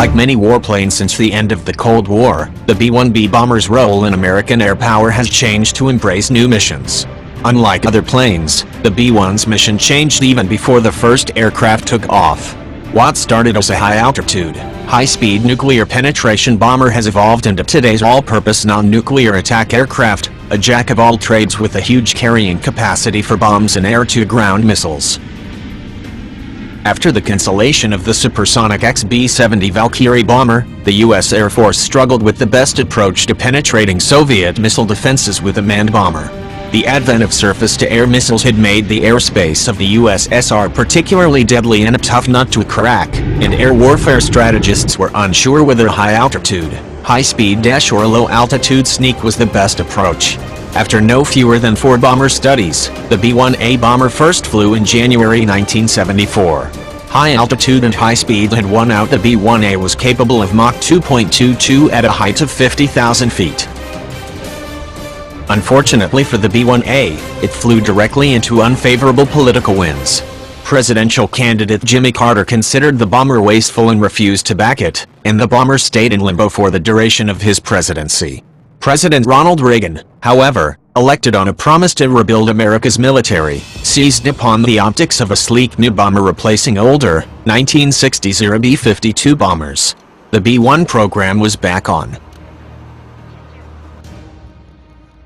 Like many warplanes since the end of the Cold War, the B-1B bomber's role in American air power has changed to embrace new missions. Unlike other planes, the B-1's mission changed even before the first aircraft took off. What started as a high-altitude, high-speed nuclear penetration bomber has evolved into today's all-purpose non-nuclear attack aircraft, a jack-of-all-trades with a huge carrying capacity for bombs and air-to-ground missiles. After the cancellation of the supersonic XB-70 Valkyrie bomber, the U.S. Air Force struggled with the best approach to penetrating Soviet missile defenses with a manned bomber. The advent of surface-to-air missiles had made the airspace of the USSR particularly deadly and a tough nut to crack, and air warfare strategists were unsure whether high-altitude, high-speed or low-altitude sneak was the best approach. After no fewer than 4 bomber studies, the B-1A bomber first flew in January 1974. High altitude and high speed had won out. The B-1A was capable of Mach 2.22 at a height of 50,000 feet. Unfortunately for the B-1A, it flew directly into unfavorable political winds. Presidential candidate Jimmy Carter considered the bomber wasteful and refused to back it, and the bomber stayed in limbo for the duration of his presidency. President Ronald Reagan, however, elected on a promise to rebuild America's military, seized upon the optics of a sleek new bomber replacing older, 1960s-era B-52 bombers. The B-1 program was back on.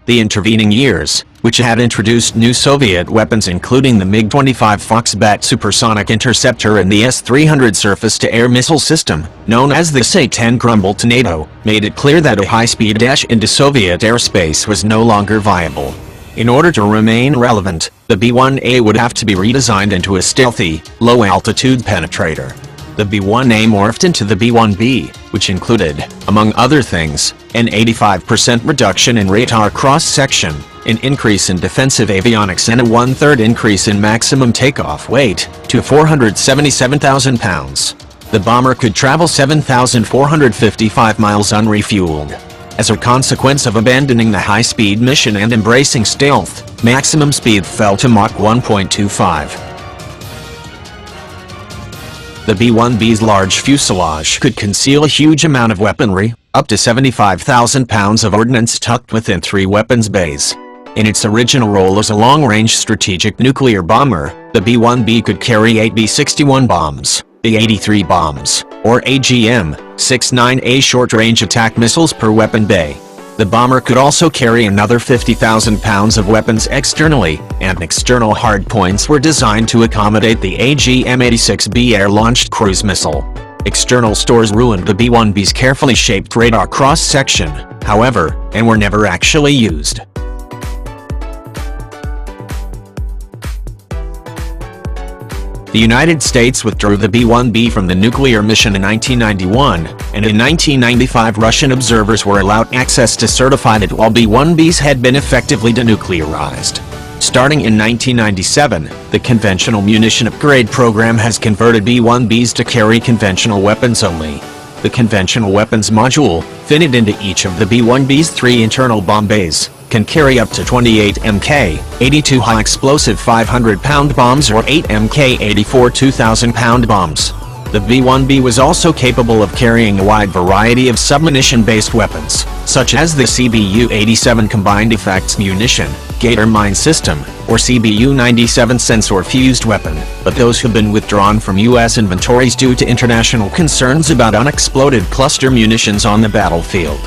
The intervening years, which had introduced new Soviet weapons including the MiG-25 Foxbat supersonic interceptor and the S-300 surface-to-air missile system, known as the SA-10 Grumble Tornado, made it clear that a high-speed dash into Soviet airspace was no longer viable. In order to remain relevant, the B-1A would have to be redesigned into a stealthy, low-altitude penetrator. The B-1A morphed into the B-1B, which included, among other things, an 85% reduction in radar cross-section, an increase in defensive avionics and a 1/3 increase in maximum takeoff weight, to 477,000 pounds. The bomber could travel 7,455 miles unrefueled. As a consequence of abandoning the high-speed mission and embracing stealth, maximum speed fell to Mach 1.25. The B-1B's large fuselage could conceal a huge amount of weaponry, up to 75,000 pounds of ordnance tucked within 3 weapons bays. In its original role as a long-range strategic nuclear bomber, the B-1B could carry 8 B-61 bombs, the 83 bombs, or AGM-69A short-range attack missiles per weapon bay. The bomber could also carry another 50,000 pounds of weapons externally, and external hardpoints were designed to accommodate the AGM-86B air-launched cruise missile. External stores ruined the B-1B's carefully shaped radar cross-section, however, and were never actually used. The United States withdrew the B-1B from the nuclear mission in 1991, and in 1995 Russian observers were allowed access to certify that all B-1Bs had been effectively denuclearized. Starting in 1997, the Conventional Munition Upgrade Program has converted B-1Bs to carry conventional weapons only. The Conventional Weapons Module, fitted into each of the B-1B's 3 internal bomb bays, can carry up to 28 Mk, 82 high-explosive 500-pound bombs or 8 Mk 84 2,000-pound bombs. The B-1B was also capable of carrying a wide variety of submunition-based weapons, such as the CBU-87 Combined Effects Munition, Gator Mine System, or CBU-97 Sensor-Fused Weapon, but those have been withdrawn from U.S. inventories due to international concerns about unexploded cluster munitions on the battlefield.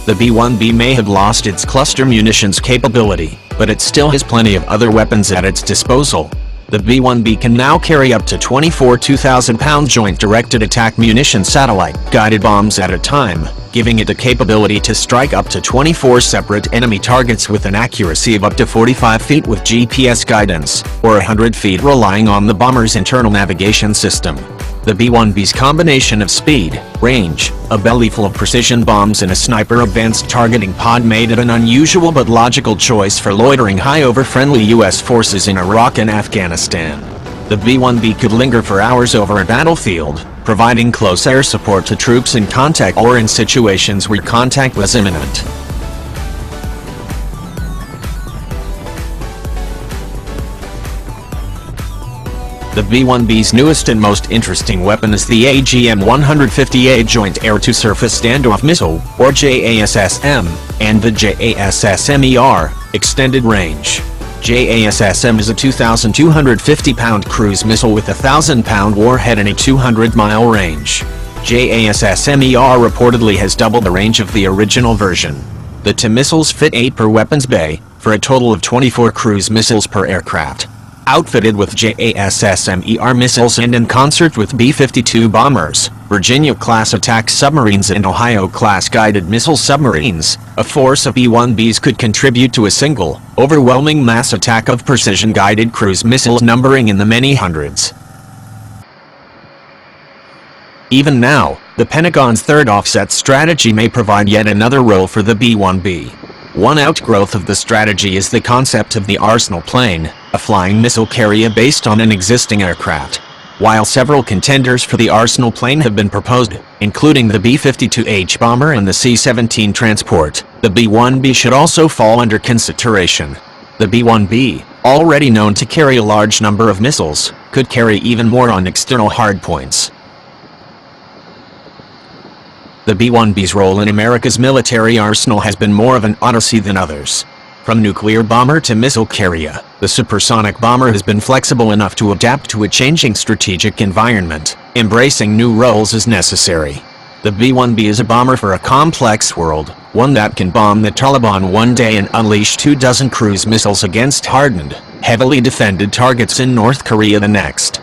The B-1B may have lost its cluster munitions capability, but it still has plenty of other weapons at its disposal. The B-1B can now carry up to 24 2,000-pound joint-directed attack munition satellite-guided bombs at a time, giving it the capability to strike up to 24 separate enemy targets with an accuracy of up to 45 feet with GPS guidance, or 100 feet relying on the bomber's internal navigation system. The B-1B's combination of speed, range, a belly full of precision bombs and a sniper advanced targeting pod made it an unusual but logical choice for loitering high over friendly U.S. forces in Iraq and Afghanistan. The B-1B could linger for hours over a battlefield, providing close air support to troops in contact or in situations where contact was imminent. The B-1B's newest and most interesting weapon is the AGM-150A Joint Air-to-Surface Standoff Missile, or JASSM, and the JASSM-ER, Extended Range. JASSM is a 2,250-pound cruise missile with a 1,000-pound warhead and a 200-mile range. JASSM-ER reportedly has double the range of the original version. The two missiles fit 8 per weapons bay, for a total of 24 cruise missiles per aircraft. Outfitted with JASSM-ER missiles and in concert with B-52 bombers, Virginia-class attack submarines and Ohio-class guided missile submarines, a force of B-1Bs could contribute to a single, overwhelming mass attack of precision-guided cruise missiles numbering in the many hundreds. Even now, the Pentagon's third offset strategy may provide yet another role for the B-1B. One outgrowth of the strategy is the concept of the Arsenal plane, a flying missile carrier based on an existing aircraft. While several contenders for the Arsenal plane have been proposed, including the B-52H bomber and the C-17 transport, the B-1B should also fall under consideration. The B-1B, already known to carry a large number of missiles, could carry even more on external hardpoints. The B-1B's role in America's military arsenal has been more of an odyssey than others. From nuclear bomber to missile carrier, the supersonic bomber has been flexible enough to adapt to a changing strategic environment, embracing new roles as necessary. The B-1B is a bomber for a complex world, one that can bomb the Taliban one day and unleash 24 cruise missiles against hardened, heavily defended targets in North Korea the next.